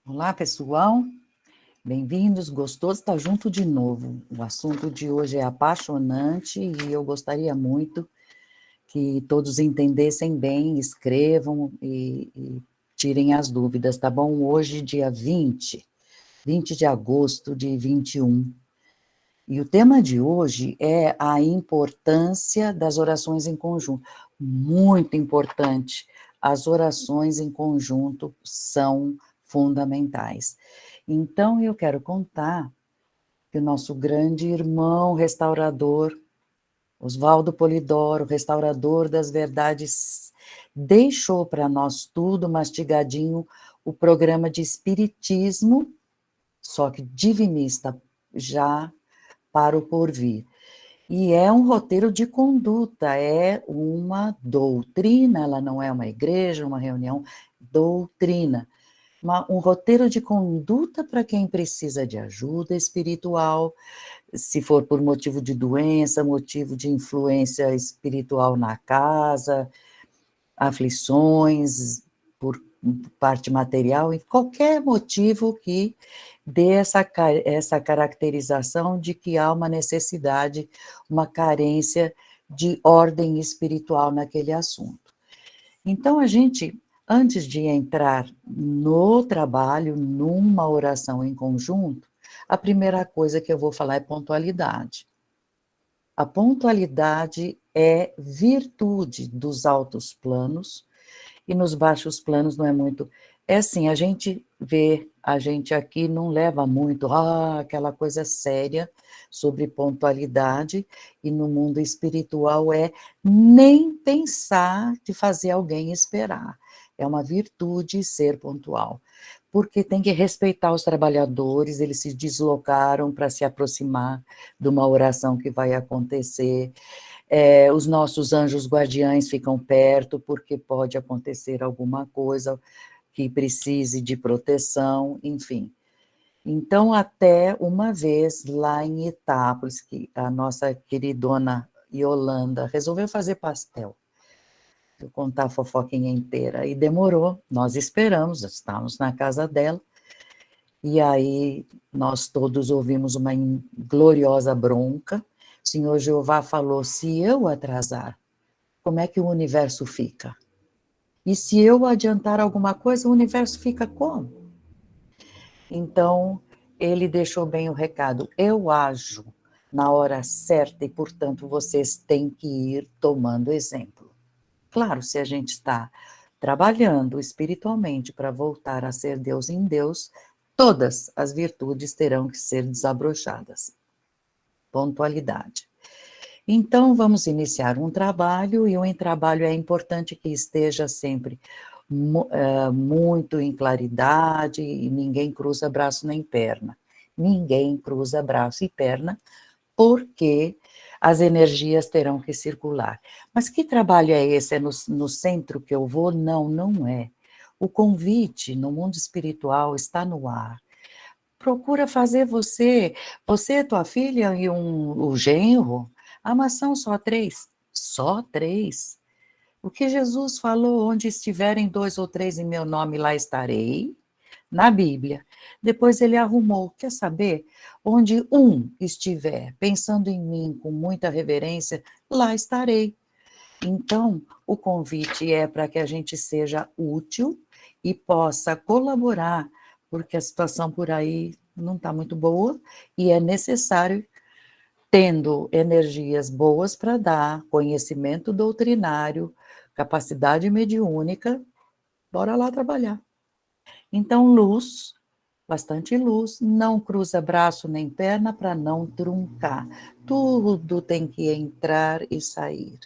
Olá, pessoal. Bem-vindos. Gostoso estar junto de novo. O assunto de hoje é apaixonante e eu gostaria muito que todos entendessem bem, escrevam e tirem as dúvidas, tá bom? Hoje, dia 20 de agosto de 21. E o tema de hoje é a importância das orações em conjunto. Muito importante. As orações em conjunto são fundamentais. Então, eu quero contar que o nosso grande irmão restaurador, Oswaldo Polidoro, restaurador das verdades, deixou para nós tudo mastigadinho o programa de espiritismo, só que divinista, já para o porvir. E é um roteiro de conduta, é uma doutrina, ela não é uma igreja, uma reunião, doutrina. Um roteiro de conduta para quem precisa de ajuda espiritual, se for por motivo de doença, motivo de influência espiritual na casa, aflições por parte material, e qualquer motivo que dê essa caracterização de que há uma necessidade, uma carência de ordem espiritual naquele assunto. Então, a gente, antes de entrar no trabalho, numa oração em conjunto, a primeira coisa que eu vou falar é pontualidade. A pontualidade é virtude dos altos planos, e nos baixos planos não é muito. É assim, a gente vê, a gente aqui não leva muito, aquela coisa séria sobre pontualidade, e no mundo espiritual é nem pensar de fazer alguém esperar. É uma virtude ser pontual, porque tem que respeitar os trabalhadores, eles se deslocaram para se aproximar de uma oração que vai acontecer. Os nossos anjos guardiães ficam perto, porque pode acontecer alguma coisa que precise de proteção, enfim. Então, até uma vez lá em Itápolis, que a nossa queridona Yolanda resolveu fazer pastel. Vou contar a fofoquinha inteira. E demorou, nós esperamos, estávamos na casa dela, e aí nós todos ouvimos uma gloriosa bronca. O Senhor Jeová falou: se eu atrasar, como é que o universo fica? E se eu adiantar alguma coisa, o universo fica como? Então, ele deixou bem o recado: eu ajo na hora certa e, portanto, vocês têm que ir tomando exemplo. Claro, se a gente está trabalhando espiritualmente para voltar a ser Deus em Deus, todas as virtudes terão que ser desabrochadas. Pontualidade. Então, vamos iniciar um trabalho, e um trabalho é importante que esteja sempre muito em claridade, e ninguém cruza braço nem perna. Ninguém cruza braço e perna, porque as energias terão que circular. Mas que trabalho é esse? É no centro que eu vou? Não, não é. O convite no mundo espiritual está no ar. Procura fazer você, tua filha e o genro, mas são só 3. Só 3. O que Jesus falou: onde estiverem 2 ou 3 em meu nome, lá estarei, na Bíblia. Depois ele arrumou: quer saber? Onde um estiver pensando em mim com muita reverência, lá estarei. Então, o convite é para que a gente seja útil e possa colaborar, porque a situação por aí não está muito boa, e é necessário, tendo energias boas para dar, conhecimento doutrinário, capacidade mediúnica, bora lá trabalhar. Então, luz, bastante luz, não cruza braço nem perna para não truncar. Tudo tem que entrar e sair.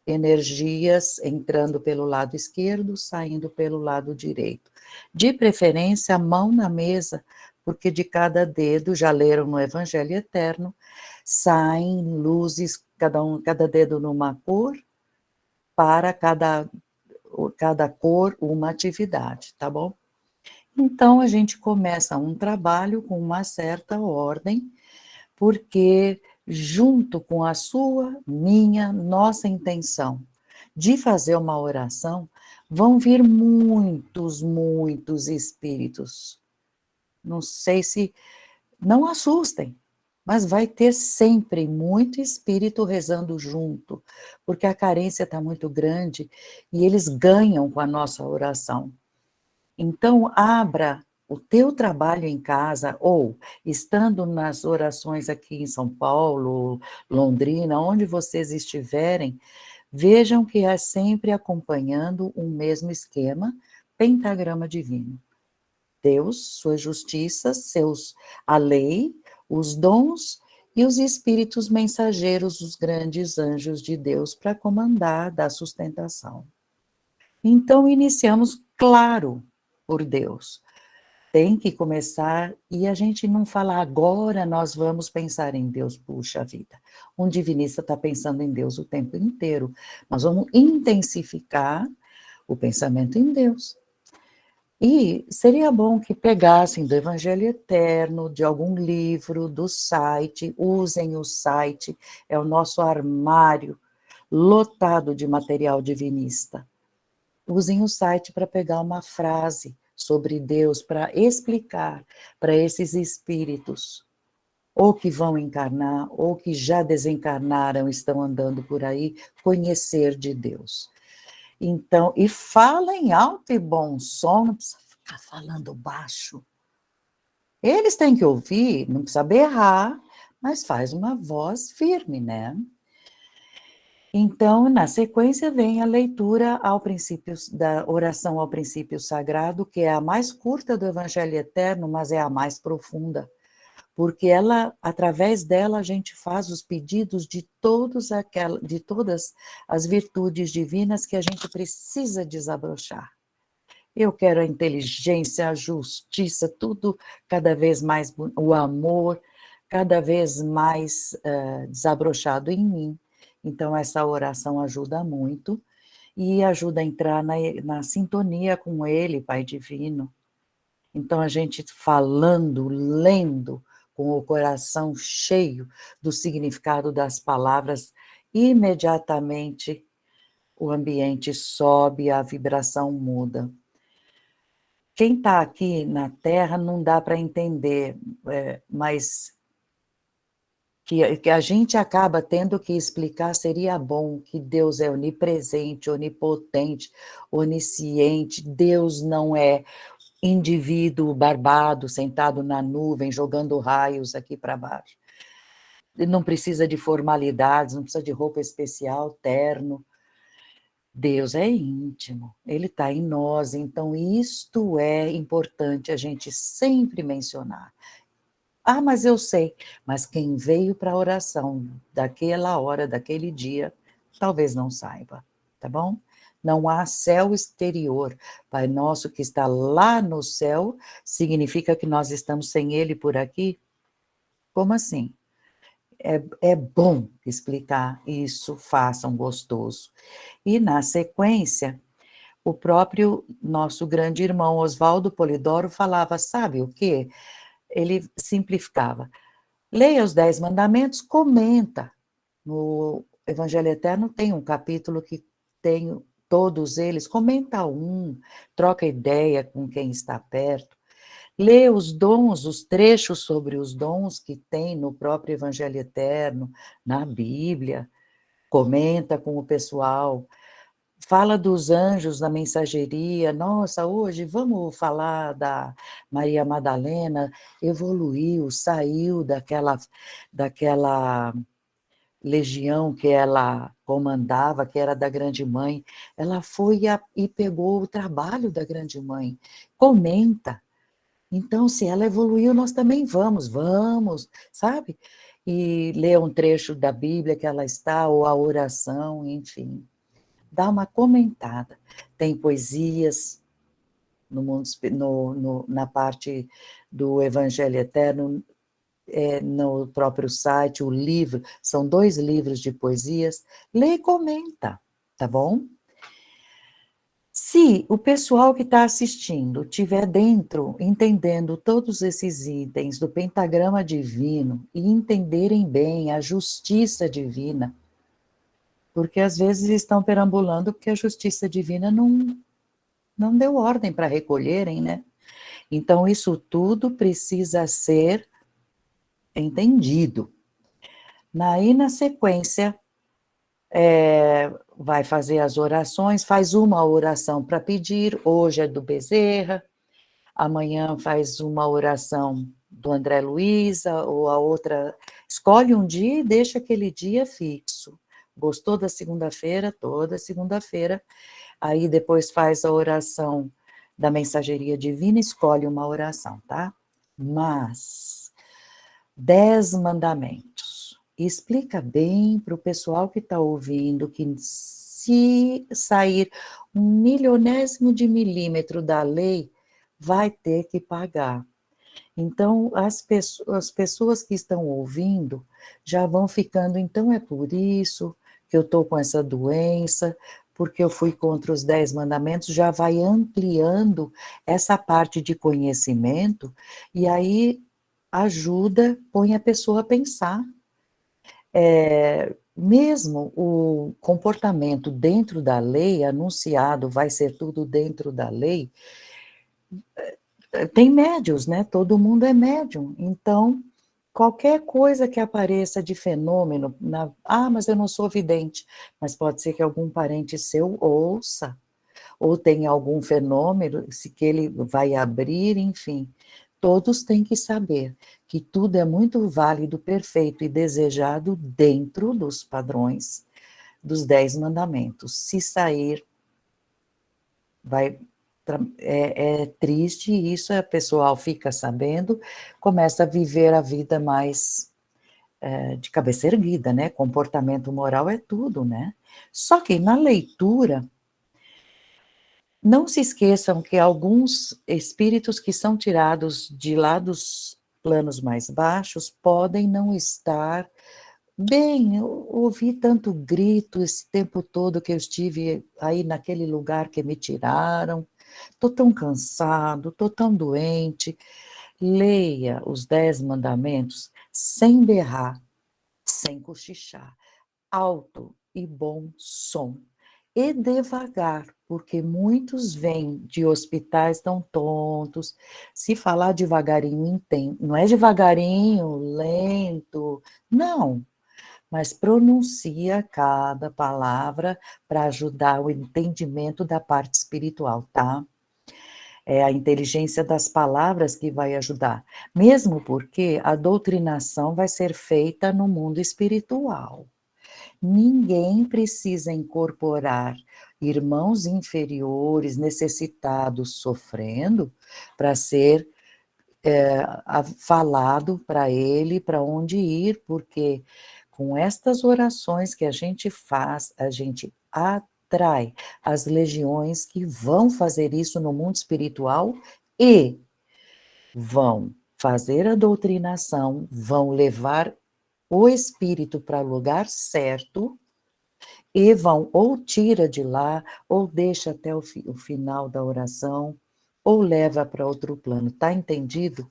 Energias entrando pelo lado esquerdo, saindo pelo lado direito. De preferência, a mão na mesa, porque de cada dedo, já leram no Evangelho Eterno, saem luzes, cada dedo numa cor, para cada cor uma atividade, tá bom? Então, a gente começa um trabalho com uma certa ordem, porque junto com a sua, minha, nossa intenção de fazer uma oração, vão vir muitos, muitos espíritos. Não sei se... Não assustem, mas vai ter sempre muito espírito rezando junto, porque a carência está muito grande e eles ganham com a nossa oração. Então, abra o teu trabalho em casa, ou estando nas orações aqui em São Paulo, Londrina, onde vocês estiverem, vejam que é sempre acompanhando um mesmo esquema, pentagrama divino. Deus, sua justiça, a lei, os dons e os espíritos mensageiros, os grandes anjos de Deus, para comandar, dar sustentação. Então, iniciamos, claro, por Deus. Tem que começar, e a gente não fala agora nós vamos pensar em Deus, puxa vida. Um divinista está pensando em Deus o tempo inteiro. Nós vamos intensificar o pensamento em Deus. E seria bom que pegassem do Evangelho Eterno, de algum livro, do site, usem o site, é o nosso armário lotado de material divinista. Usem o site para pegar uma frase sobre Deus, para explicar para esses espíritos, ou que vão encarnar, ou que já desencarnaram, estão andando por aí, conhecer de Deus. Então, e fala em alto e bom som, não precisa ficar falando baixo. Eles têm que ouvir, não precisa berrar, mas faz uma voz firme, né? Então, na sequência, vem a leitura ao princípio, da oração ao princípio sagrado, que é a mais curta do Evangelho Eterno, mas é a mais profunda, porque ela, através dela, a gente faz os pedidos de todas as virtudes divinas que a gente precisa desabrochar. Eu quero a inteligência, a justiça, tudo cada vez mais, o amor, cada vez mais desabrochado em mim. Então, essa oração ajuda muito e ajuda a entrar na sintonia com Ele, Pai Divino. Então, a gente falando, lendo, com o coração cheio do significado das palavras, imediatamente o ambiente sobe, a vibração muda. Quem está aqui na Terra não dá para entender, mas que a gente acaba tendo que explicar, seria bom que Deus é onipresente, onipotente, onisciente, Deus não é indivíduo barbado, sentado na nuvem, jogando raios aqui para baixo. Não precisa de formalidades, não precisa de roupa especial, terno. Deus é íntimo, Ele está em nós, então isto é importante a gente sempre mencionar. Ah, mas eu sei, mas quem veio para a oração daquela hora, daquele dia, talvez não saiba, tá bom? Não há céu exterior. Pai nosso que está lá no céu, significa que nós estamos sem Ele por aqui? Como assim? É bom explicar isso, façam gostoso. E na sequência, o próprio nosso grande irmão Oswaldo Polidoro falava, sabe o quê? Ele simplificava. Leia os 10 mandamentos, comenta. No Evangelho Eterno tem um capítulo que tem todos eles, comenta um, troca ideia com quem está perto. Lê os dons, os trechos sobre os dons que tem no próprio Evangelho Eterno, na Bíblia, comenta com o pessoal. Fala dos anjos da mensageria. Nossa, hoje vamos falar da Maria Madalena, evoluiu, saiu daquela legião que ela comandava, que era da Grande Mãe. Ela foi e pegou o trabalho da Grande Mãe. Comenta. Então, se ela evoluiu, nós também vamos, sabe? E lê um trecho da Bíblia que ela está, ou a oração, enfim. Dá uma comentada. Tem poesias no mundo, na parte do Evangelho Eterno, no próprio site, o livro, são 2 livros de poesias. Lê e comenta, tá bom? Se o pessoal que está assistindo estiver dentro, entendendo todos esses itens do pentagrama divino e entenderem bem a justiça divina, porque às vezes estão perambulando porque a justiça divina não deu ordem para recolherem, né? Então, isso tudo precisa ser entendido. Aí, na sequência, vai fazer as orações, faz uma oração para pedir, hoje é do Bezerra, amanhã faz uma oração do André Luiza, ou a outra, escolhe um dia e deixa aquele dia fixo. Gostou da segunda-feira? Toda segunda-feira. Aí depois faz a oração da mensageria divina, escolhe uma oração, tá? Mas 10 mandamentos. Explica bem para o pessoal que está ouvindo que se sair um milionésimo de milímetro da lei, vai ter que pagar. Então, as pessoas que estão ouvindo já vão ficando, então é por isso que eu estou com essa doença, porque eu fui contra os 10 mandamentos, já vai ampliando essa parte de conhecimento, e aí ajuda, põe a pessoa a pensar. Mesmo o comportamento dentro da lei, anunciado, vai ser tudo dentro da lei, tem médios, né? Todo mundo é médium. Então, qualquer coisa que apareça de fenômeno, mas eu não sou vidente, mas pode ser que algum parente seu ouça, ou tenha algum fenômeno, se que ele vai abrir, enfim. Todos têm que saber que tudo é muito válido, perfeito e desejado dentro dos padrões dos 10 mandamentos. Se sair, é triste, e isso a pessoa fica sabendo, começa a viver a vida mais de cabeça erguida, né? Comportamento moral é tudo, né? Só que na leitura, não se esqueçam que alguns espíritos que são tirados de lá dos planos mais baixos podem não estar bem. Eu ouvi tanto grito esse tempo todo que eu estive aí naquele lugar que me tiraram. Estou tão cansado, estou tão doente. Leia os 10 mandamentos sem berrar, sem cochichar, alto e bom som. E devagar, porque muitos vêm de hospitais tão tontos. Se falar devagarinho, entende. Não é devagarinho, lento, não. Mas pronuncia cada palavra para ajudar o entendimento da parte espiritual, tá? É a inteligência das palavras que vai ajudar, mesmo porque a doutrinação vai ser feita no mundo espiritual. Ninguém precisa incorporar irmãos inferiores, necessitados, sofrendo, para ser falado para ele para onde ir, porque com estas orações que a gente faz, a gente atrai as legiões que vão fazer isso no mundo espiritual e vão fazer a doutrinação, vão levar o espírito para o lugar certo e vão ou tira de lá, ou deixa até o final da oração, ou leva para outro plano. Tá entendido?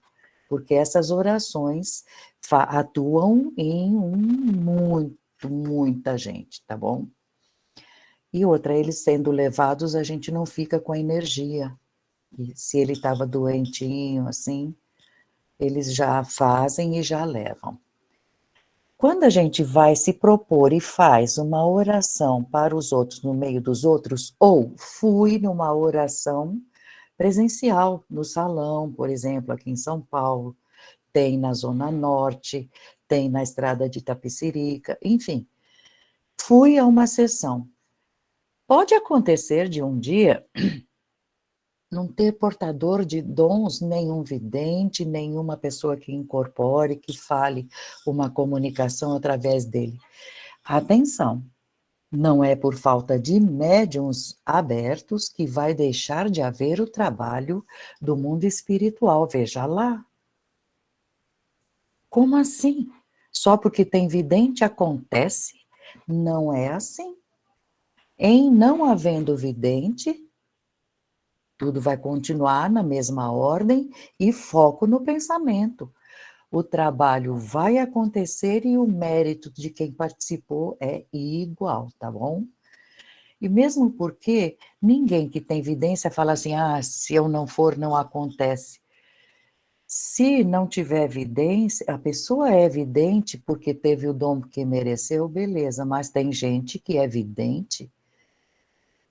Porque essas orações atuam em muita gente, tá bom? E outra, eles sendo levados, a gente não fica com a energia. E se ele estava doentinho, assim, eles já fazem e já levam. Quando a gente vai se propor e faz uma oração para os outros no meio dos outros, ou fui numa oração presencial no salão, por exemplo, aqui em São Paulo, tem na Zona Norte, tem na Estrada de Itapecerica, enfim, fui a uma sessão. Pode acontecer de um dia não ter portador de dons, nenhum vidente, nenhuma pessoa que incorpore, que fale uma comunicação através dele. Atenção, não é por falta de médiuns abertos que vai deixar de haver o trabalho do mundo espiritual. Veja lá. Como assim? Só porque tem vidente acontece? Não é assim. Em não havendo vidente, tudo vai continuar na mesma ordem e foco no pensamento. O trabalho vai acontecer e o mérito de quem participou é igual, tá bom? E mesmo porque ninguém que tem vidência fala assim, se eu não for, não acontece. Se não tiver evidência, a pessoa é evidente porque teve o dom que mereceu, beleza, mas tem gente que é vidente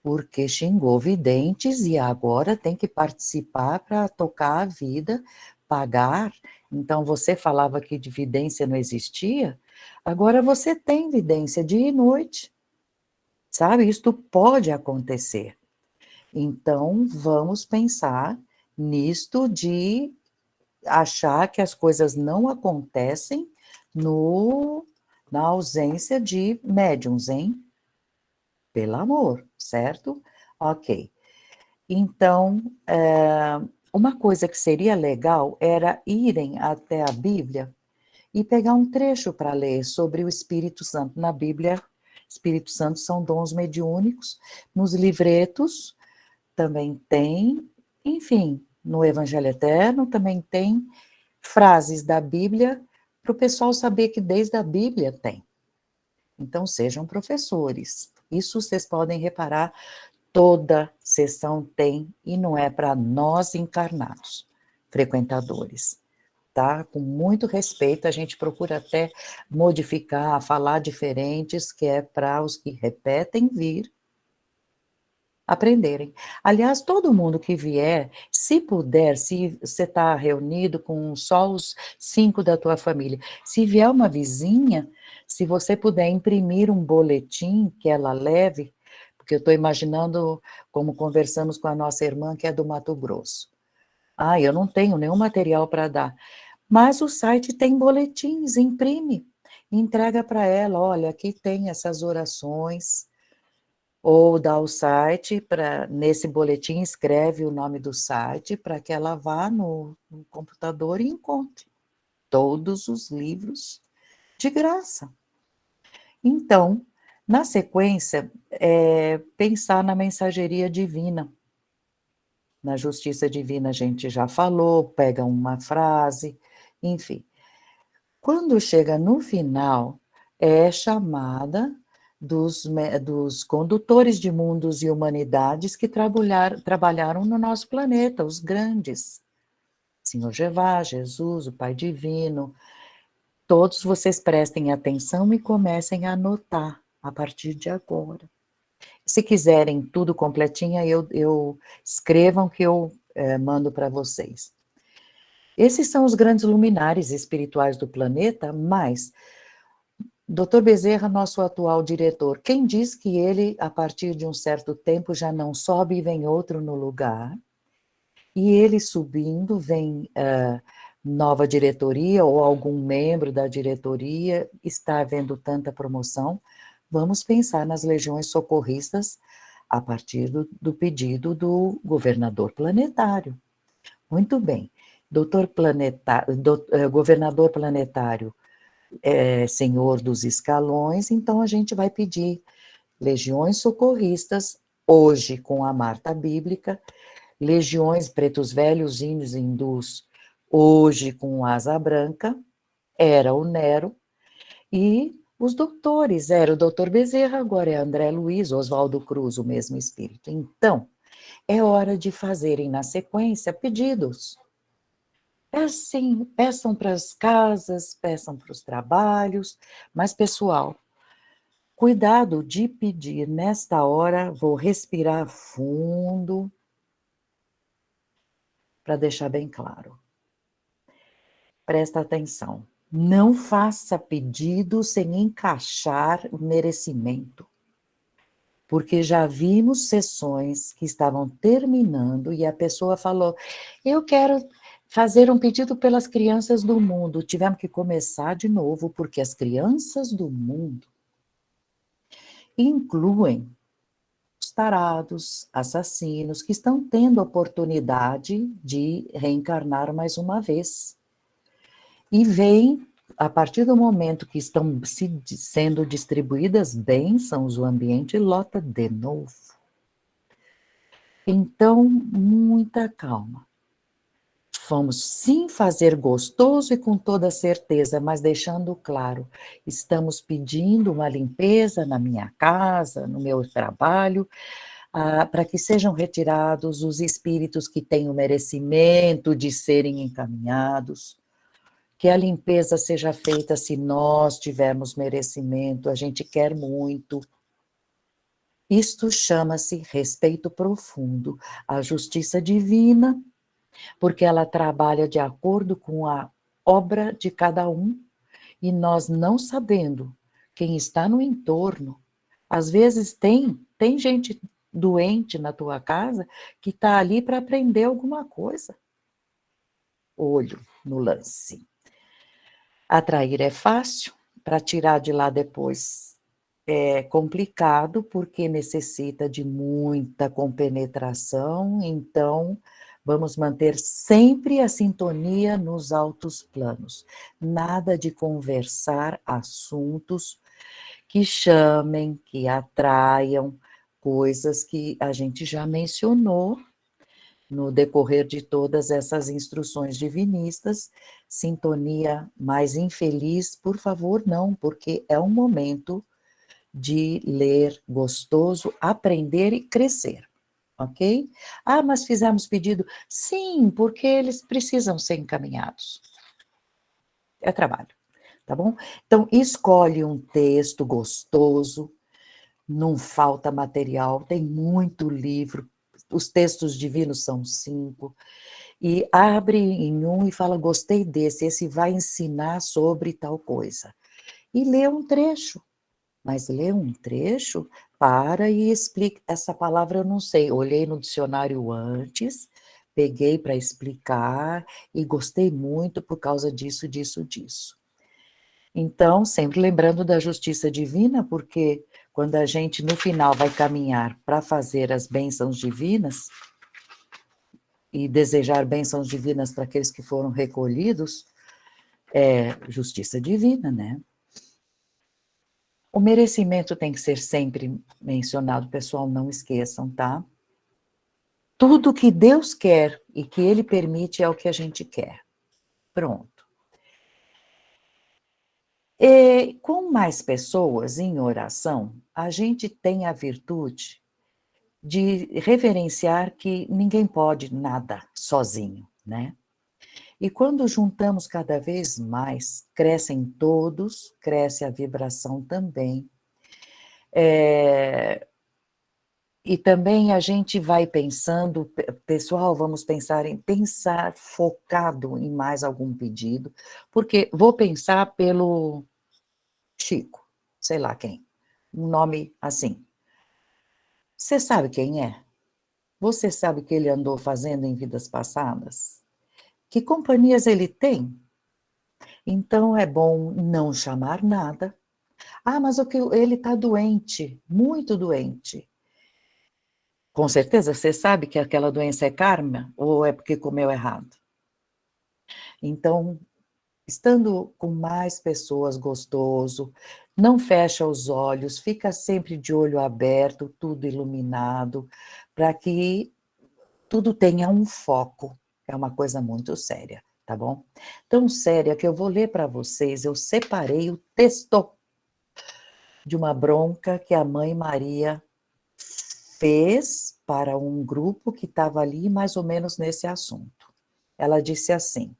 porque xingou videntes e agora tem que participar para tocar a vida, pagar. Então, você falava que de vidência não existia, agora você tem vidência dia e noite, sabe? Isto pode acontecer. Então, vamos pensar nisto de achar que as coisas não acontecem na ausência de médiums, hein? Pelo amor, certo? Ok. Então, uma coisa que seria legal era irem até a Bíblia e pegar um trecho para ler sobre o Espírito Santo. Na Bíblia, Espírito Santo são dons mediúnicos, nos livretos também tem, enfim, no Evangelho Eterno também tem frases da Bíblia para o pessoal saber que desde a Bíblia tem. Então, sejam professores. Isso vocês podem reparar, toda sessão tem, e não é para nós encarnados, frequentadores, tá? Com muito respeito, a gente procura até modificar, falar diferentes, que é para os que repetem vir aprenderem. Aliás, todo mundo que vier, se puder, se você está reunido com só os 5 da tua família, se vier uma vizinha, se você puder imprimir um boletim que ela leve, porque eu estou imaginando como conversamos com a nossa irmã que é do Mato Grosso. Eu não tenho nenhum material para dar, mas o site tem boletins, imprime, entrega para ela, olha, aqui tem essas orações, ou dá o site, nesse boletim escreve o nome do site para que ela vá no computador e encontre todos os livros de graça. Então, na sequência, pensar na mensageria divina. Na justiça divina a gente já falou, pega uma frase, enfim. Quando chega no final, é chamada dos condutores de mundos e humanidades que trabalharam no nosso planeta, os grandes. Senhor Jeová, Jesus, o Pai Divino, todos vocês prestem atenção e comecem a anotar a partir de agora. Se quiserem tudo completinho, eu escrevam que eu mando para vocês. Esses são os grandes luminares espirituais do planeta, mas Dr. Bezerra, nosso atual diretor, quem diz que ele, a partir de um certo tempo, já não sobe e vem outro no lugar, e ele subindo, vem nova diretoria ou algum membro da diretoria, está havendo tanta promoção, vamos pensar nas legiões socorristas a partir do pedido do governador planetário. Muito bem. Governador planetário, senhor dos escalões, então a gente vai pedir legiões socorristas, hoje com a Marta Bíblica, legiões pretos velhos, índios, hindus, hoje com asa branca, era o Nero, e os doutores, era o doutor Bezerra, agora é André Luiz, Oswaldo Cruz, o mesmo espírito. Então, é hora de fazerem na sequência pedidos. Assim, peçam para as casas, peçam para os trabalhos, mas, pessoal, cuidado de pedir nesta hora, vou respirar fundo, para deixar bem claro. Presta atenção, não faça pedido sem encaixar o merecimento, porque já vimos sessões que estavam terminando e a pessoa falou, eu quero fazer um pedido pelas crianças do mundo. Tivemos que começar de novo, porque as crianças do mundo incluem os tarados, assassinos, que estão tendo oportunidade de reencarnar mais uma vez. E vem, a partir do momento que estão sendo distribuídas bênçãos, o ambiente lota de novo. Então, muita calma. Vamos sim fazer gostoso e com toda certeza, mas deixando claro, estamos pedindo uma limpeza na minha casa, no meu trabalho, para que sejam retirados os espíritos que têm o merecimento de serem encaminhados, que a limpeza seja feita se nós tivermos merecimento, a gente quer muito. Isto chama-se respeito profundo à justiça divina, porque ela trabalha de acordo com a obra de cada um, e nós não sabendo quem está no entorno, às vezes tem gente doente na tua casa que está ali para aprender alguma coisa. Olho no lance. Atrair é fácil, para tirar de lá depois é complicado, porque necessita de muita compenetração, então vamos manter sempre a sintonia nos altos planos. Nada de conversar assuntos que chamem, que atraiam, coisas que a gente já mencionou no decorrer de todas essas instruções divinistas. Sintonia mais infeliz, por favor, não, porque é um momento de ler gostoso, aprender e crescer, ok? Ah, mas fizemos pedido? Sim, porque eles precisam ser encaminhados. É trabalho, tá bom? Então, escolhe um texto gostoso, não falta material, tem muito livro, os textos divinos são 5, e abre em um e fala, gostei desse, esse vai ensinar sobre tal coisa. E lê um trecho. Mas lê um trecho, para e explica. Essa palavra eu não sei, olhei no dicionário antes, peguei para explicar e gostei muito por causa disso, disso, disso. Então, sempre lembrando da justiça divina, porque quando a gente no final vai caminhar para fazer as bênçãos divinas e desejar bênçãos divinas para aqueles que foram recolhidos, é justiça divina, né? O merecimento tem que ser sempre mencionado, pessoal, não esqueçam, tá? Tudo que Deus quer e que Ele permite é o que a gente quer. Pronto. E com mais pessoas em oração, a gente tem a virtude de reverenciar que ninguém pode nada sozinho, né? E quando juntamos cada vez mais, crescem todos, cresce a vibração também. E também a gente vai pensando, pessoal, vamos pensar focado em mais algum pedido, porque vou pensar pelo Chico, sei lá quem, um nome assim. Você sabe quem é? Você sabe o que ele andou fazendo em vidas passadas? Que companhias ele tem? Então é bom não chamar nada. Ah, mas o que ele está doente, muito doente. Com certeza você sabe que aquela doença é karma ou é porque comeu errado? Então, estando com mais pessoas gostoso, não fecha os olhos, fica sempre de olho aberto, tudo iluminado, para que tudo tenha um foco. É uma coisa muito séria, tá bom? Tão séria que eu vou ler para vocês, eu separei o texto de uma bronca que a mãe Maria fez para um grupo que estava ali mais ou menos nesse assunto. Ela disse assim: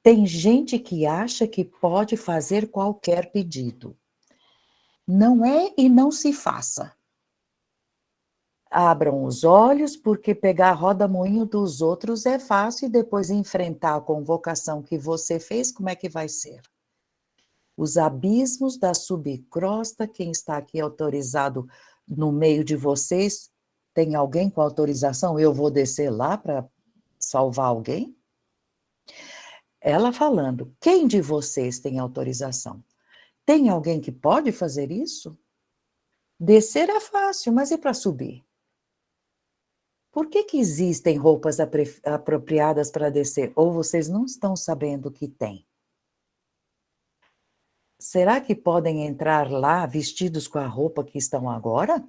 tem gente que acha que pode fazer qualquer pedido. Não é e não se faça. Abram os olhos, porque pegar roda-moinho dos outros é fácil e depois enfrentar a convocação que você fez, como é que vai ser? Os abismos da subcrosta, quem está aqui autorizado no meio de vocês, tem alguém com autorização? Eu vou descer lá para salvar alguém? Ela falando, quem de vocês tem autorização? Tem alguém que pode fazer isso? Descer é fácil, mas e para subir? Por que existem roupas apropriadas para descer? Ou vocês não estão sabendo que tem? Será que podem entrar lá vestidos com a roupa que estão agora?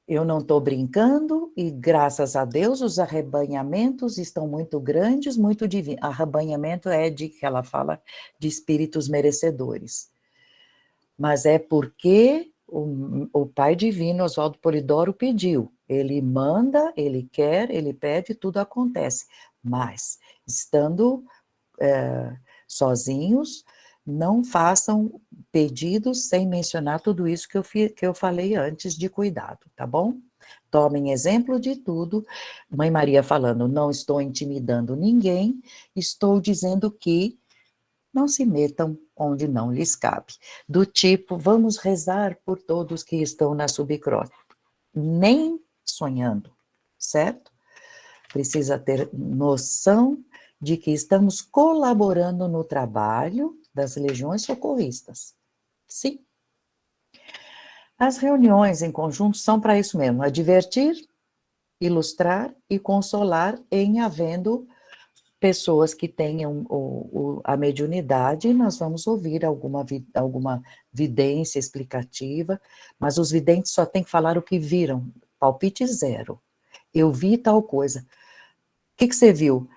Eu não estou brincando e, graças a Deus, os arrebanhamentos estão muito grandes, muito divinos. Arrebanhamento é de que ela fala de espíritos merecedores. Mas é porque o Pai Divino, Oswaldo Polidoro, pediu. Ele manda, ele quer, ele pede, tudo acontece. Mas, estando sozinhos, não façam pedidos sem mencionar tudo isso que eu falei antes de cuidado, tá bom? Tomem exemplo de tudo. Mãe Maria falando, não estou intimidando ninguém, estou dizendo que não se metam onde não lhes cabe. Do tipo, vamos rezar por todos que estão na subcrote. Nem sonhando, certo? Precisa ter noção de que estamos colaborando no trabalho das legiões socorristas. Sim. As reuniões em conjunto são para isso mesmo, a divertir, ilustrar e consolar em havendo pessoas que tenham a mediunidade, nós vamos ouvir alguma vidência explicativa, mas os videntes só têm que falar o que viram, palpite zero. Eu vi tal coisa. O que você viu?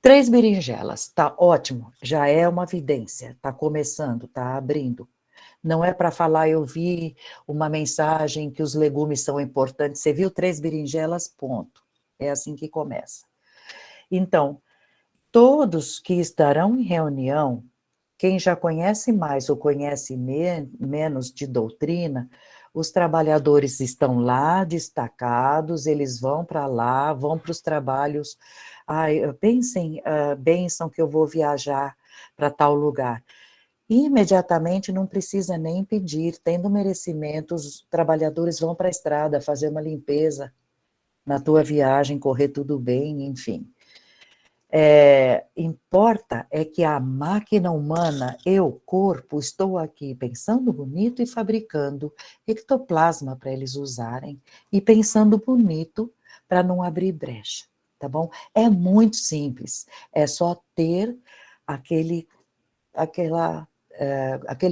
3 berinjelas, tá ótimo, já é uma vidência, tá começando, tá abrindo. Não é para falar, eu vi uma mensagem que os legumes são importantes, você viu 3 berinjelas, ponto. É assim que começa. Então, todos que estarão em reunião, quem já conhece mais ou conhece menos de doutrina, os trabalhadores estão lá destacados, eles vão para lá, vão para os trabalhos. Pensem, bênção que eu vou viajar para tal lugar. Imediatamente, não precisa nem pedir, tendo merecimento, os trabalhadores vão para a estrada fazer uma limpeza na tua viagem, correr tudo bem, enfim. Importa é que a máquina humana, eu, corpo, estou aqui pensando bonito e fabricando ectoplasma para eles usarem e pensando bonito para não abrir brecha, tá bom? É muito simples, é só ter aquele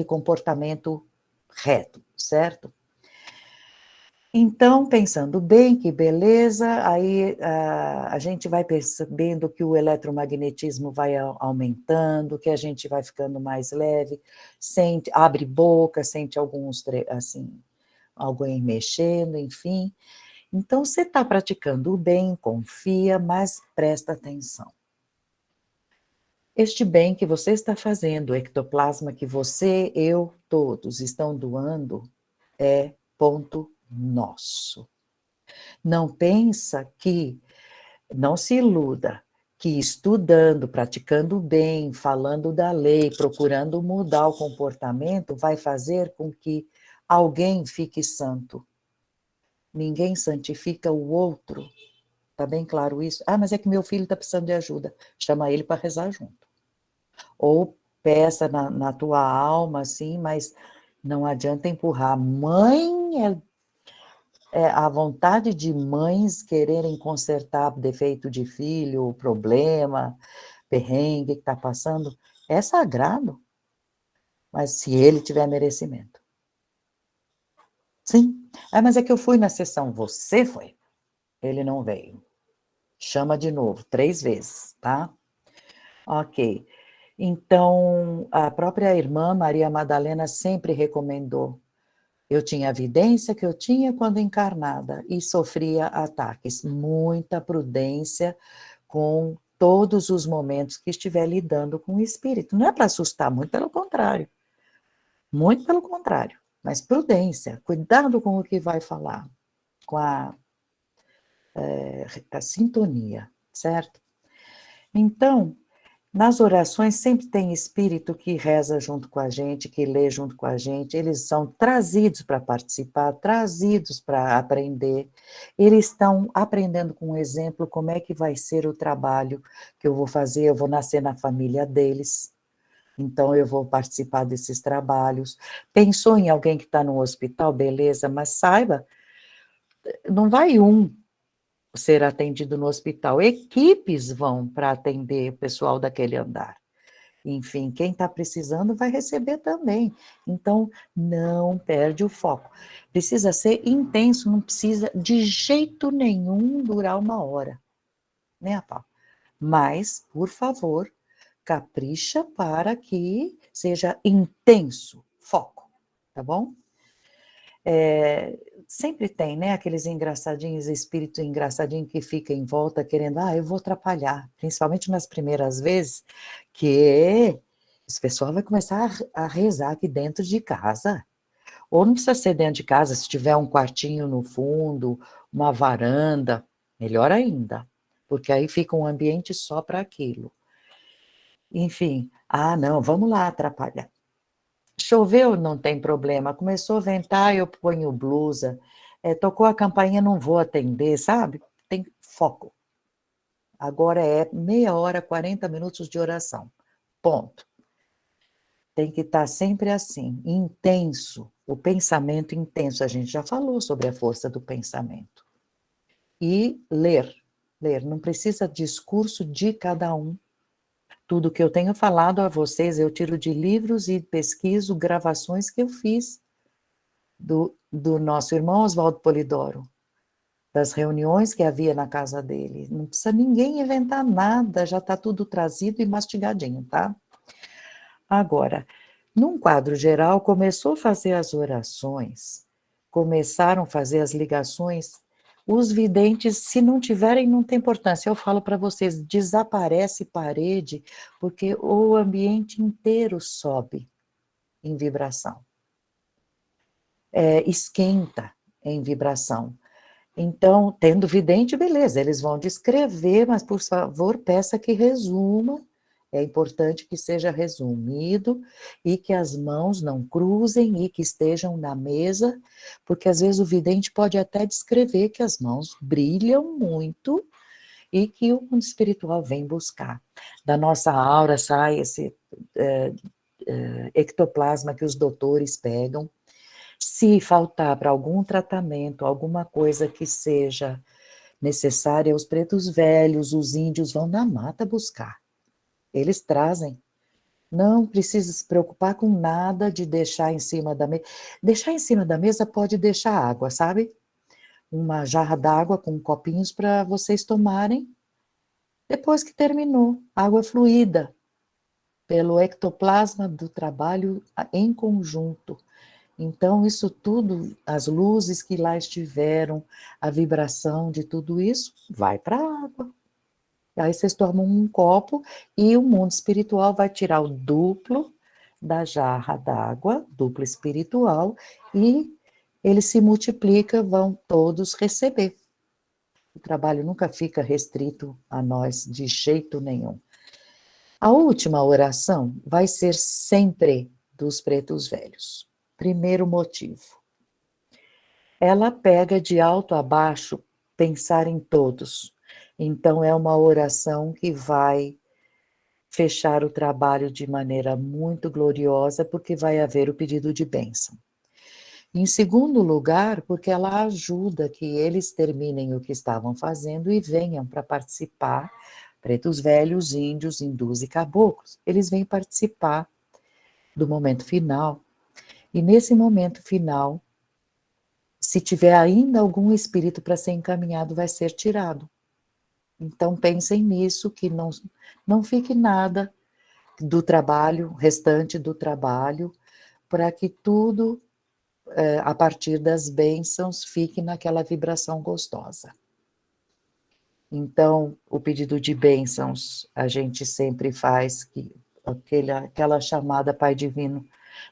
comportamento reto, certo? Então, pensando bem, que beleza, aí a gente vai percebendo que o eletromagnetismo vai aumentando, que a gente vai ficando mais leve, abre boca, sente assim, alguém mexendo, enfim. Então, você está praticando o bem, confia, mas presta atenção. Este bem que você está fazendo, o ectoplasma que você, eu, todos estão doando, é ponto nosso. Não pensa que, não se iluda, que estudando, praticando bem, falando da lei, procurando mudar o comportamento, vai fazer com que alguém fique santo. Ninguém santifica o outro. Está bem claro isso? Mas é que meu filho está precisando de ajuda. Chama ele para rezar junto. Ou peça na tua alma, assim, mas não adianta empurrar. Mãe a vontade de mães quererem consertar defeito de filho, problema, perrengue que está passando, é sagrado, mas se ele tiver merecimento. Sim. Mas é que eu fui na sessão, você foi? Ele não veio. Chama de novo, 3 vezes, tá? Ok. Então, a própria irmã Maria Madalena sempre recomendou. Eu tinha a evidência que eu tinha quando encarnada e sofria ataques. Muita prudência com todos os momentos que estiver lidando com o espírito. Não é para assustar, muito pelo contrário. Muito pelo contrário. Mas prudência, cuidado com o que vai falar, com a sintonia, certo? Então, nas orações sempre tem espírito que reza junto com a gente, que lê junto com a gente, eles são trazidos para participar, trazidos para aprender, eles estão aprendendo com o exemplo como é que vai ser o trabalho que eu vou fazer, eu vou nascer na família deles, então eu vou participar desses trabalhos. Pensou em alguém que está no hospital, beleza, mas saiba, não vai ser atendido no hospital, equipes vão para atender o pessoal daquele andar. enfim, quem está precisando vai receber também. Então, não perde o foco. Precisa ser intenso, não precisa de jeito nenhum durar 1 hora, né, a pau. Mas, por favor, capricha para que seja intenso, foco, tá bom? Sempre tem, né, aqueles engraçadinhos, espírito engraçadinho que fica em volta querendo, eu vou atrapalhar, principalmente nas primeiras vezes, que esse pessoal vai começar a rezar aqui dentro de casa. Ou não precisa ser dentro de casa, se tiver um quartinho no fundo, uma varanda, melhor ainda, porque aí fica um ambiente só para aquilo. Enfim, não, vamos lá atrapalhar. Choveu, não tem problema. Começou a ventar, eu ponho blusa. Tocou a campainha, não vou atender, sabe? Tem foco. Agora é meia hora, 40 minutos de oração. Ponto. Tem que estar sempre assim, intenso. O pensamento intenso. A gente já falou sobre a força do pensamento. E ler. Ler. Não precisa discurso de cada um. Tudo que eu tenho falado a vocês, eu tiro de livros e pesquiso gravações que eu fiz do nosso irmão Oswaldo Polidoro, das reuniões que havia na casa dele. Não precisa ninguém inventar nada, já está tudo trazido e mastigadinho, tá? Agora, num quadro geral, começou a fazer as orações, começaram a fazer as ligações. Os videntes, se não tiverem, não tem importância. Eu falo para vocês, desaparece parede, porque o ambiente inteiro sobe em vibração. Esquenta em vibração. Então, tendo vidente, beleza, eles vão descrever, mas por favor, peça que resuma. É importante que seja resumido e que as mãos não cruzem e que estejam na mesa, porque às vezes o vidente pode até descrever que as mãos brilham muito e que o mundo espiritual vem buscar. Da nossa aura sai esse ectoplasma que os doutores pegam. Se faltar para algum tratamento, alguma coisa que seja necessária, os pretos velhos, os índios vão na mata buscar. Eles trazem. Não precisa se preocupar com nada de deixar em cima da mesa. Deixar em cima da mesa pode deixar água, sabe? Uma jarra d'água com copinhos para vocês tomarem. Depois que terminou, água fluida, pelo ectoplasma do trabalho em conjunto. Então, isso tudo, as luzes que lá estiveram, a vibração de tudo isso, vai para a água. Aí vocês tomam um copo e o mundo espiritual vai tirar o duplo da jarra d'água, duplo espiritual, e ele se multiplica, vão todos receber. O trabalho nunca fica restrito a nós de jeito nenhum. A última oração vai ser sempre dos pretos velhos. Primeiro motivo. Ela pega de alto a baixo pensar em todos. Então, é uma oração que vai fechar o trabalho de maneira muito gloriosa, porque vai haver o pedido de bênção. Em segundo lugar, porque ela ajuda que eles terminem o que estavam fazendo e venham para participar, pretos velhos, índios, hindus e caboclos. Eles vêm participar do momento final. E nesse momento final, se tiver ainda algum espírito para ser encaminhado, vai ser tirado. Então, pensem nisso, que não fique nada do trabalho, restante do trabalho, para que tudo, a partir das bênçãos, fique naquela vibração gostosa. Então, o pedido de bênçãos, a gente sempre faz, aquela chamada Pai Divino,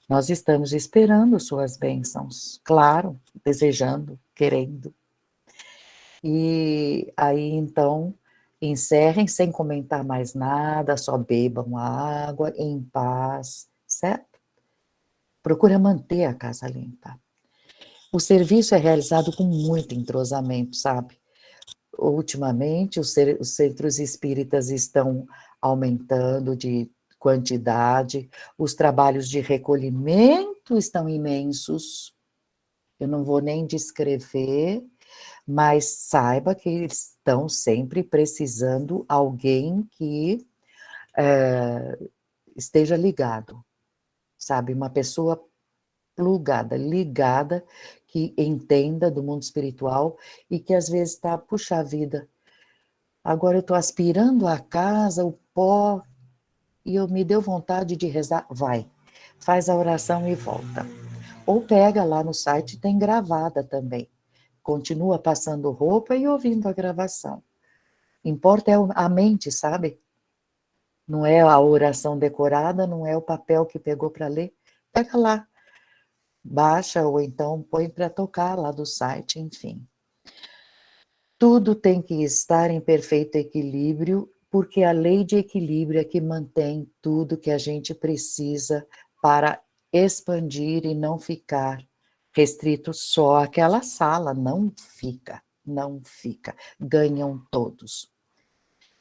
nós estamos esperando suas bênçãos, claro, desejando, querendo. E aí, então, encerrem sem comentar mais nada, só bebam água em paz, certo? Procura manter a casa limpa. O serviço é realizado com muito entrosamento, sabe? Ultimamente, os centros espíritas estão aumentando de quantidade, os trabalhos de recolhimento estão imensos, eu não vou nem descrever, mas saiba que eles estão sempre precisando alguém que esteja ligado, sabe? Uma pessoa plugada, ligada, que entenda do mundo espiritual e que às vezes está, puxa vida, agora eu estou aspirando a casa, o pó, e eu me deu vontade de rezar, vai, faz a oração e volta. Ou pega lá no site, tem gravada também. Continua passando roupa e ouvindo a gravação. Importa é a mente, sabe? Não é a oração decorada, não é o papel que pegou para ler. Pega lá, baixa ou então põe para tocar lá do site, enfim. Tudo tem que estar em perfeito equilíbrio, porque a lei de equilíbrio é que mantém tudo que a gente precisa para expandir e não ficar restrito só àquela sala, não fica, não fica. Ganham todos.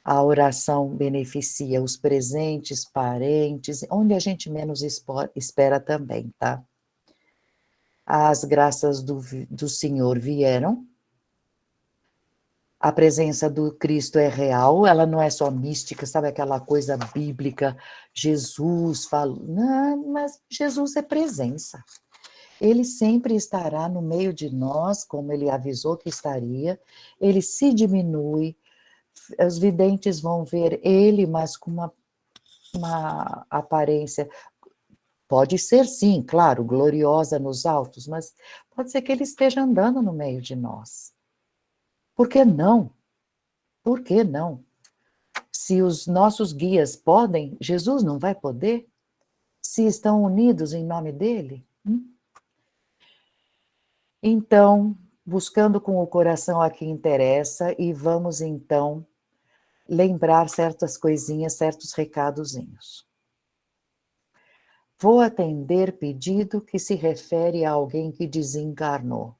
A oração beneficia os presentes, parentes, onde a gente menos espera também, tá? As graças do Senhor vieram, a presença do Cristo é real, ela não é só mística, sabe aquela coisa bíblica, Jesus falou, não, mas Jesus é presença. Ele sempre estará no meio de nós, como ele avisou que estaria, ele se diminui, os videntes vão ver ele, mas com uma aparência, pode ser sim, claro, gloriosa nos altos, mas pode ser que ele esteja andando no meio de nós. Por que não? Por que não? Se os nossos guias podem, Jesus não vai poder? Se estão unidos em nome dele? Então, buscando com o coração a que interessa, e vamos então lembrar certas coisinhas, certos recadozinhos. Vou atender pedido que se refere a alguém que desencarnou.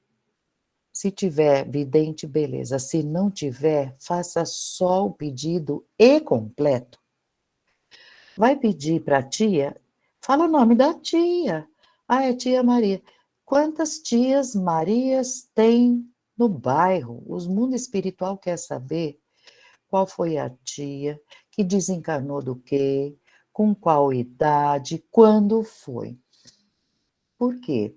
Se tiver vidente, beleza. Se não tiver, faça só o pedido e completo. Vai pedir para a tia? Fala o nome da tia. Ah, é tia Maria. Quantas tias Marias tem no bairro? O mundo espiritual quer saber qual foi a tia, que desencarnou do quê, com qual idade, quando foi. Por quê?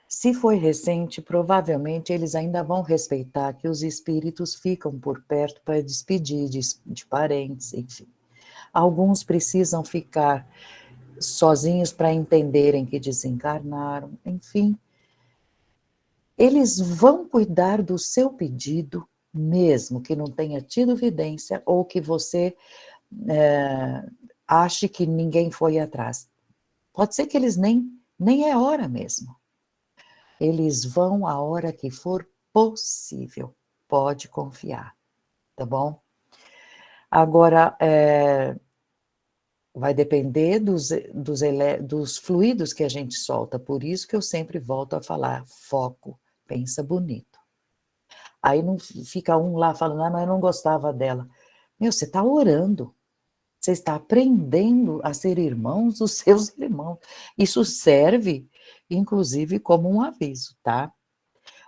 Se foi recente, provavelmente eles ainda vão respeitar que os espíritos ficam por perto para despedir de parentes, enfim. Alguns precisam ficar sozinhos para entenderem que desencarnaram, enfim. Eles vão cuidar do seu pedido, mesmo que não tenha tido evidência ou que você ache que ninguém foi atrás. Pode ser que eles nem é hora mesmo. Eles vão a hora que for possível. Pode confiar, tá bom? Agora, vai depender dos fluidos que a gente solta. Por isso que eu sempre volto a falar, foco, pensa bonito. Aí não fica um lá falando, ah, mas eu não gostava dela. Meu, você está orando. Você está aprendendo a ser irmãos dos seus irmãos. Isso serve, inclusive, como um aviso, tá?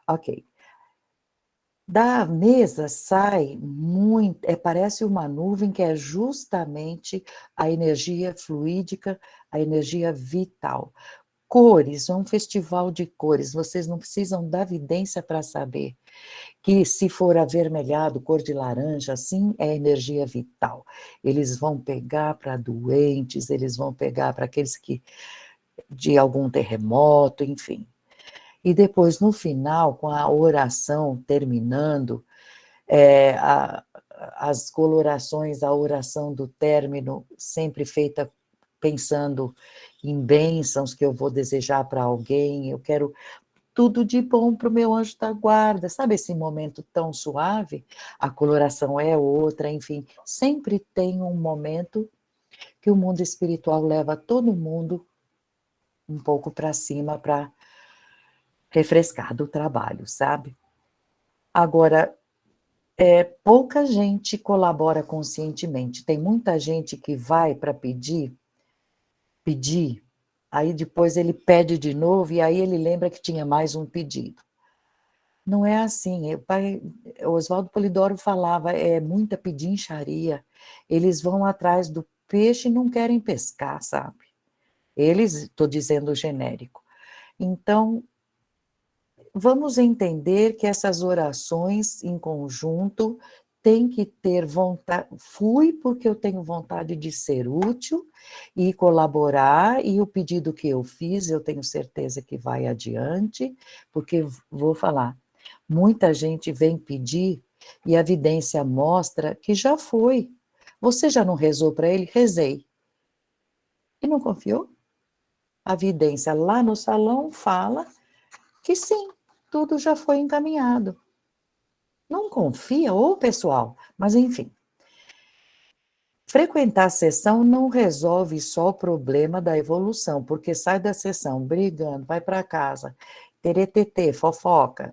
Ok. Da mesa sai muito, parece uma nuvem que é justamente a energia fluídica, a energia vital. Cores, é um festival de cores, vocês não precisam da vidência para saber que se for avermelhado, cor de laranja, assim, é energia vital. Eles vão pegar para doentes, eles vão pegar para aqueles que de algum terremoto, enfim. E depois, no final, com a oração terminando, as colorações, a oração do término, sempre feita pensando em bênçãos que eu vou desejar para alguém, eu quero tudo de bom para o meu anjo da guarda, sabe esse momento tão suave? A coloração é outra, enfim, sempre tem um momento que o mundo espiritual leva todo mundo um pouco para cima para refrescar do trabalho, sabe? Agora, pouca gente colabora conscientemente. Tem muita gente que vai para pedir, aí depois ele pede de novo e aí ele lembra que tinha mais um pedido. Não é assim. O Oswaldo Polidoro falava, é muita pedincharia. Eles vão atrás do peixe não querem pescar, sabe? Eles, estou dizendo genérico. Então, vamos entender que essas orações em conjunto têm que ter vontade. Fui porque eu tenho vontade de ser útil e colaborar, e o pedido que eu fiz, eu tenho certeza que vai adiante, porque vou falar, muita gente vem pedir e a evidência mostra que já foi. Você já não rezou para ele? Rezei. E não confiou? A evidência lá no salão fala que sim, tudo já foi encaminhado. Não confia, ô pessoal, mas enfim. Frequentar a sessão não resolve só o problema da evolução, porque sai da sessão brigando, vai para casa, teretetê, fofoca,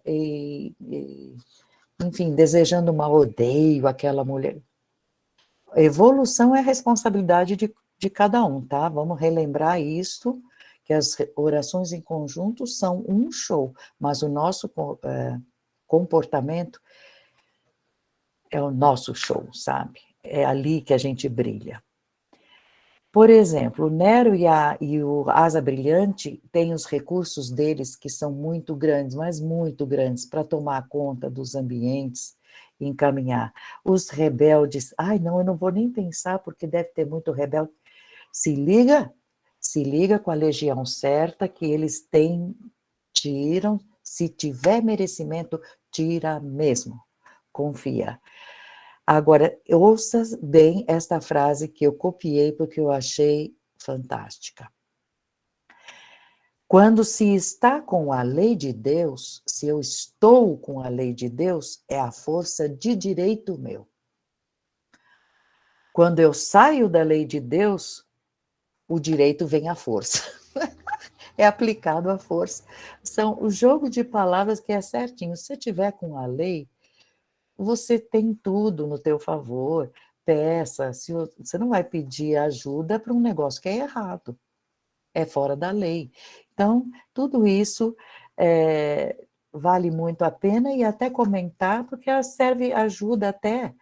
enfim, desejando mal, odeio aquela mulher. Evolução é responsabilidade de cada um, tá? Vamos relembrar isso, que as orações em conjunto são um show, mas o nosso comportamento é o nosso show, sabe? É ali que a gente brilha. Por exemplo, o Nero e o Asa Brilhante têm os recursos deles que são muito grandes, mas muito grandes, para tomar conta dos ambientes e encaminhar. Os rebeldes, ai não, eu não vou nem pensar, porque deve ter muito rebelde. Se liga com a legião certa, que eles tiram, se tiver merecimento, tira mesmo, confia. Agora, ouça bem esta frase que eu copiei porque eu achei fantástica. Quando se está com a lei de Deus, se eu estou com a lei de Deus, é a força de direito meu. Quando eu saio da lei de Deus, o direito vem à força. É aplicado à força. São o jogo de palavras que é certinho. Se você tiver com a lei, você tem tudo no teu favor. Peça, você não vai pedir ajuda para um negócio que é errado, é fora da lei. Então, tudo isso vale muito a pena, e até comentar, porque ajuda até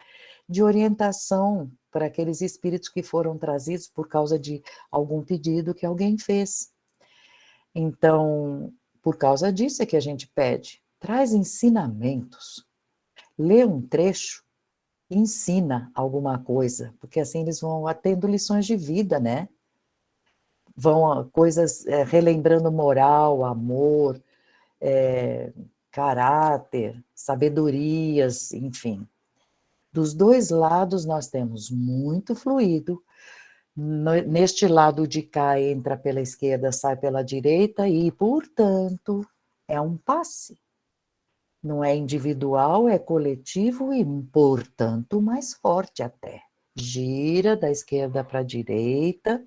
de orientação para aqueles espíritos que foram trazidos por causa de algum pedido que alguém fez. Então, por causa disso é que a gente pede, traz ensinamentos, lê um trecho, ensina alguma coisa, porque assim eles vão tendo lições de vida, né? Vão coisas, relembrando moral, amor, caráter, sabedorias, enfim. Dos dois lados nós temos muito fluido. Neste lado de cá entra pela esquerda, sai pela direita e, portanto, é um passe. Não é individual, é coletivo e, portanto, mais forte até. Gira da esquerda para a direita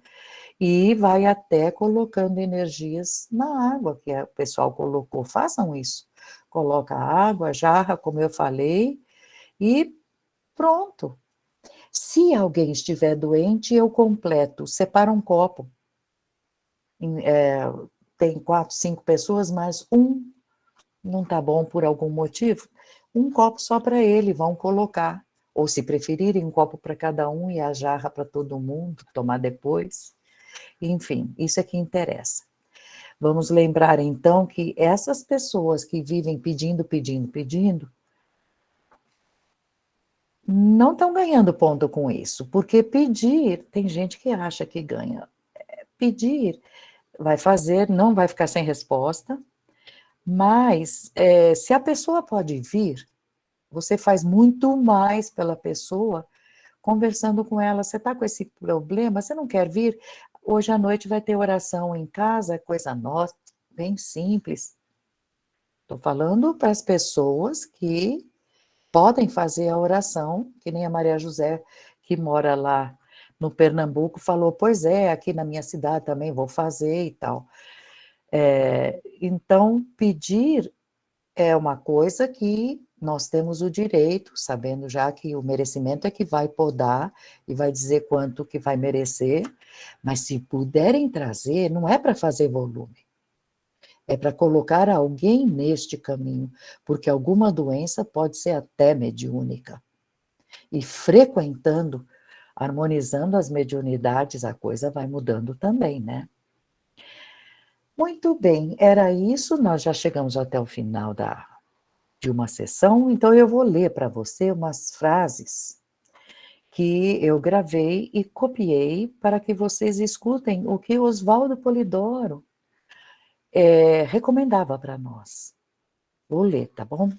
e vai até colocando energias na água, que o pessoal colocou. Façam isso. Coloca água, jarra, como eu falei, e pronto. Se alguém estiver doente, eu completo. Separa um copo. Tem 4, 5 pessoas, mas um não está bom por algum motivo, um copo só para ele, vão colocar. Ou, se preferirem, um copo para cada um e a jarra para todo mundo, tomar depois. Enfim, isso é que interessa. Vamos lembrar, então, que essas pessoas que vivem pedindo, não estão ganhando ponto com isso, porque pedir, tem gente que acha que ganha. Pedir vai fazer, não vai ficar sem resposta, mas se a pessoa pode vir, você faz muito mais pela pessoa conversando com ela. Você está com esse problema, você não quer vir? Hoje à noite vai ter oração em casa, coisa nossa, bem simples. Estou falando para as pessoas que podem fazer a oração, que nem a Maria José, que mora lá no Pernambuco, falou, pois é, aqui na minha cidade também vou fazer e tal. Então, pedir é uma coisa que nós temos o direito, sabendo já que o merecimento é que vai podar e vai dizer quanto que vai merecer, mas se puderem trazer, não é para fazer volume, é para colocar alguém neste caminho, porque alguma doença pode ser até mediúnica. E frequentando Harmonizando as mediunidades, a coisa vai mudando também, né? Muito bem, era isso, nós já chegamos até o final de uma sessão, então eu vou ler para você umas frases que eu gravei e copiei para que vocês escutem o que Oswaldo Polidoro recomendava para nós. Vou ler, tá bom?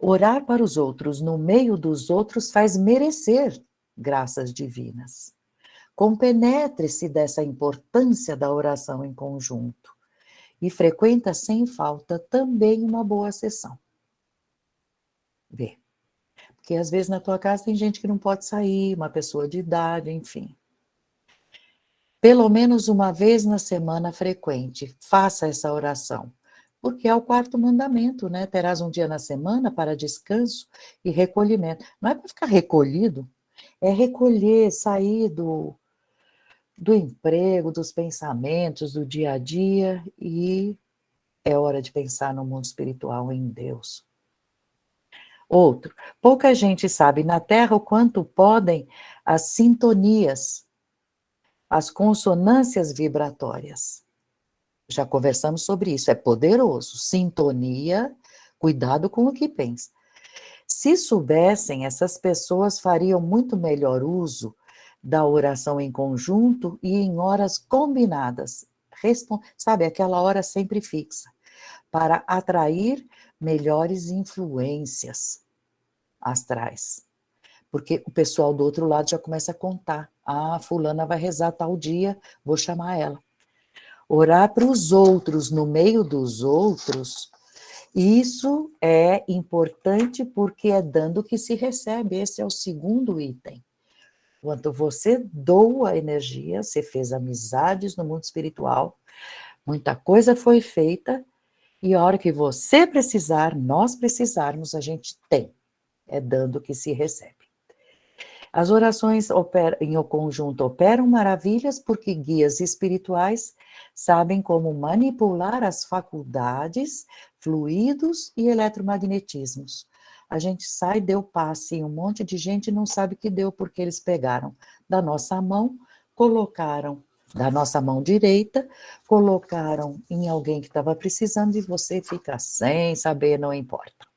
Orar para os outros no meio dos outros faz merecer graças divinas. Compenetre-se dessa importância da oração em conjunto e frequenta sem falta também uma boa sessão. Vê. Porque às vezes na tua casa tem gente que não pode sair, uma pessoa de idade, enfim. Pelo menos uma vez na semana frequente, faça essa oração. Porque é o quarto mandamento, né? Terás um dia na semana para descanso e recolhimento. Não é para ficar recolhido, é recolher, sair do emprego, dos pensamentos, do dia a dia, e é hora de pensar no mundo espiritual, em Deus. Outro, pouca gente sabe na Terra o quanto podem as sintonias, as consonâncias vibratórias. Já conversamos sobre isso, é poderoso. Sintonia, cuidado com o que pensa. Se soubessem, essas pessoas fariam muito melhor uso da oração em conjunto e em horas combinadas. Sabe, aquela hora sempre fixa, para atrair melhores influências astrais. Porque o pessoal do outro lado já começa a contar. Ah, fulana vai rezar tal dia, vou chamar ela. Orar para os outros, no meio dos outros, isso é importante porque é dando que se recebe. Esse é o segundo item. Quando você doa energia, você fez amizades no mundo espiritual, muita coisa foi feita, e a hora que você precisar, nós precisarmos, a gente tem. É dando que se recebe. As orações em conjunto operam maravilhas porque guias espirituais sabem como manipular as faculdades, fluidos e eletromagnetismos. A gente sai, deu passe em um monte de gente não sabe que deu porque eles pegaram da nossa mão, colocaram da nossa mão direita, colocaram em alguém que estava precisando e você fica sem saber, não importa.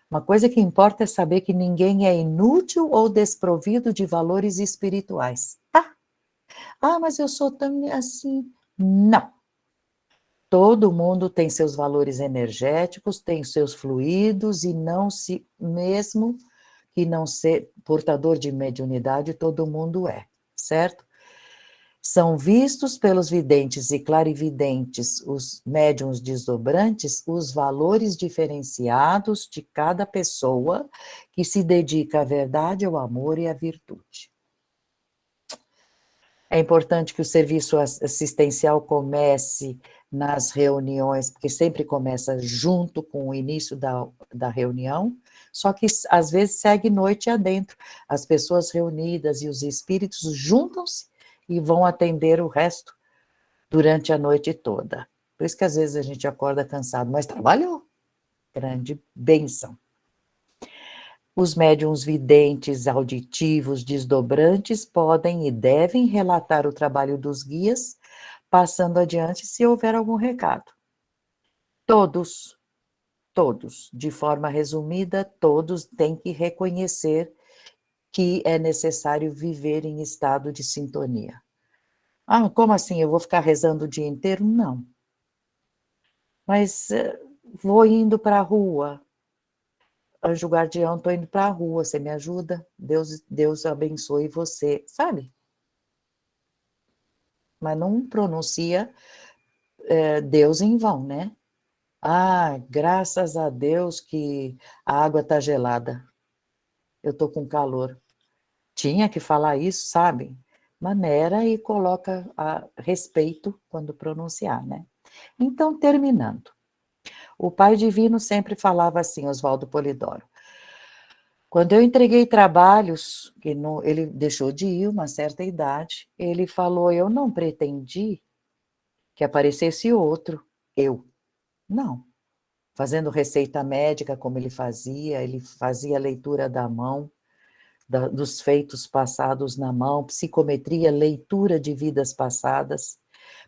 Uma coisa que importa é saber que ninguém é inútil ou desprovido de valores espirituais, tá? Ah, mas eu sou tão assim. Não. Todo mundo tem seus valores energéticos, tem seus fluidos, e não se, mesmo que não ser portador de mediunidade, todo mundo é, certo? São vistos pelos videntes e clarividentes, os médiuns desdobrantes, os valores diferenciados de cada pessoa que se dedica à verdade, ao amor e à virtude. É importante que o serviço assistencial comece nas reuniões, porque sempre começa junto com o início da reunião, só que às vezes segue noite adentro. As pessoas reunidas e os espíritos juntam-se e vão atender o resto durante a noite toda. Por isso que às vezes a gente acorda cansado, mas trabalhou. Grande bênção. Os médiuns videntes, auditivos, desdobrantes podem e devem relatar o trabalho dos guias, passando adiante se houver algum recado. Todos, de forma resumida, todos têm que reconhecer que é necessário viver em estado de sintonia. Ah, como assim? Eu vou ficar rezando o dia inteiro? Não. Mas vou indo para a rua. Anjo guardião, estou indo para a rua, você me ajuda? Deus abençoe você, sabe? Mas não pronuncia Deus em vão, né? Ah, graças a Deus que a água está gelada. Eu estou com calor. Tinha que falar isso, sabe? Maneira e coloca respeito quando pronunciar, né? Então, terminando. O Pai Divino sempre falava assim, Oswaldo Polidoro. Quando eu entreguei trabalhos, que ele deixou de ir uma certa idade, ele falou, eu não pretendi que aparecesse outro, eu. Não. Fazendo receita médica como ele fazia a leitura da mão, dos feitos passados na mão, psicometria, leitura de vidas passadas,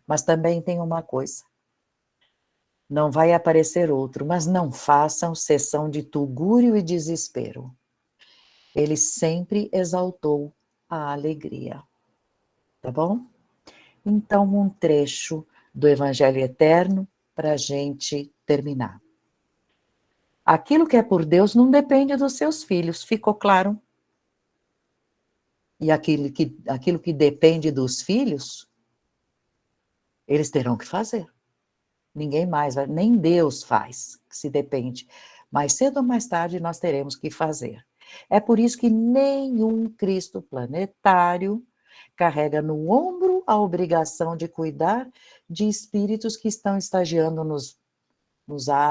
mas também tem uma coisa, não vai aparecer outro, mas não façam sessão de tulgúrio e desespero. Ele sempre exaltou a alegria, tá bom? Então, um trecho do Evangelho Eterno para a gente terminar. Aquilo que é por Deus não depende dos seus filhos, ficou claro? E aquilo que depende dos filhos, eles terão que fazer. Ninguém mais, nem Deus faz, se depende. Mais cedo ou mais tarde nós teremos que fazer. É por isso que nenhum Cristo planetário carrega no ombro a obrigação de cuidar de espíritos que estão estagiando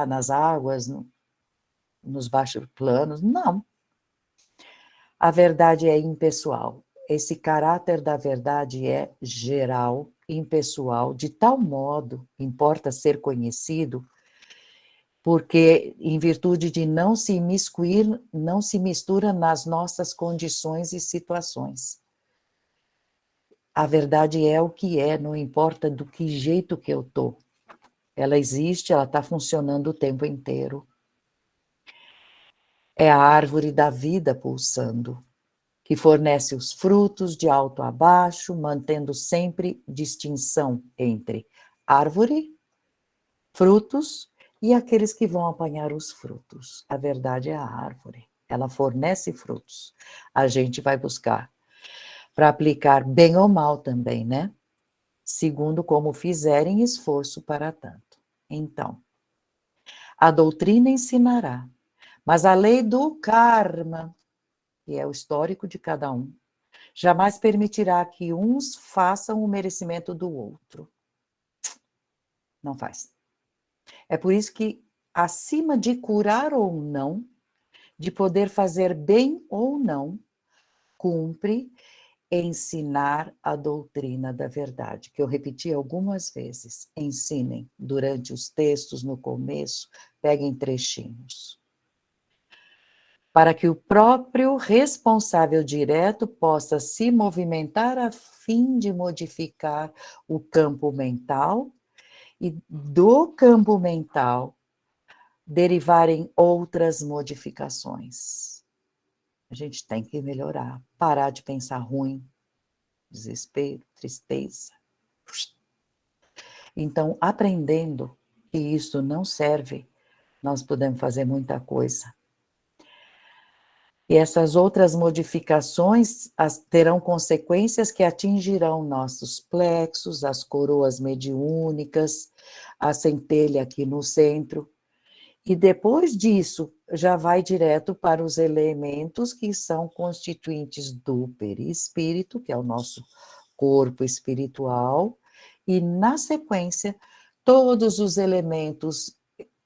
nas águas, nos baixos planos. Não. A verdade é impessoal. Esse caráter da verdade é geral, impessoal, de tal modo, importa ser conhecido, porque em virtude de não se imiscuir, não se mistura nas nossas condições e situações. A verdade é o que é, não importa do que jeito que eu estou. Ela existe, ela está funcionando o tempo inteiro. É a árvore da vida pulsando, que fornece os frutos de alto a baixo, mantendo sempre distinção entre árvore, frutos e aqueles que vão apanhar os frutos. A verdade é a árvore, ela fornece frutos. A gente vai buscar para aplicar bem ou mal também, né? Segundo como fizerem esforço para tanto. Então, a doutrina ensinará, mas a lei do karma, que é o histórico de cada um, jamais permitirá que uns façam o merecimento do outro. Não faz. É por isso que, acima de curar ou não, de poder fazer bem ou não, cumpre ensinar a doutrina da verdade, que eu repeti algumas vezes. Ensinem durante os textos, no começo, peguem trechinhos. Para que o próprio responsável direto possa se movimentar a fim de modificar o campo mental e do campo mental derivarem outras modificações. A gente tem que melhorar, parar de pensar ruim, desespero, tristeza. Então, aprendendo que isso não serve, nós podemos fazer muita coisa. E essas outras modificações terão consequências que atingirão nossos plexos, as coroas mediúnicas, a centelha aqui no centro. E depois disso, já vai direto para os elementos que são constituintes do perispírito, que é o nosso corpo espiritual, e, na sequência, todos os elementos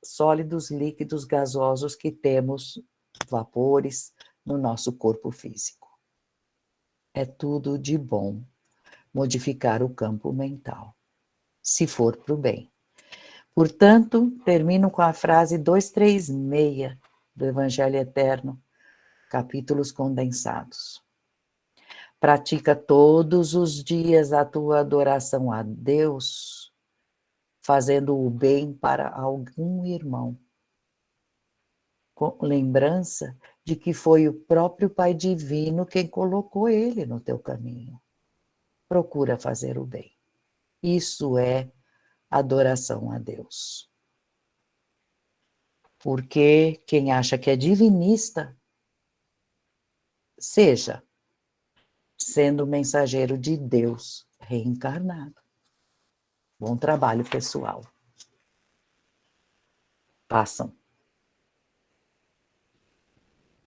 sólidos, líquidos, gasosos que temos, vapores, no nosso corpo físico. É tudo de bom modificar o campo mental, se for para o bem. Portanto, termino com a frase 236 do Evangelho Eterno, capítulos condensados. Pratica todos os dias a tua adoração a Deus, fazendo o bem para algum irmão, com lembrança de que foi o próprio Pai Divino quem colocou ele no teu caminho. Procura fazer o bem. Isso é adoração a Deus. Porque quem acha que é divinista, seja sendo mensageiro de Deus reencarnado. Bom trabalho, pessoal. Passam.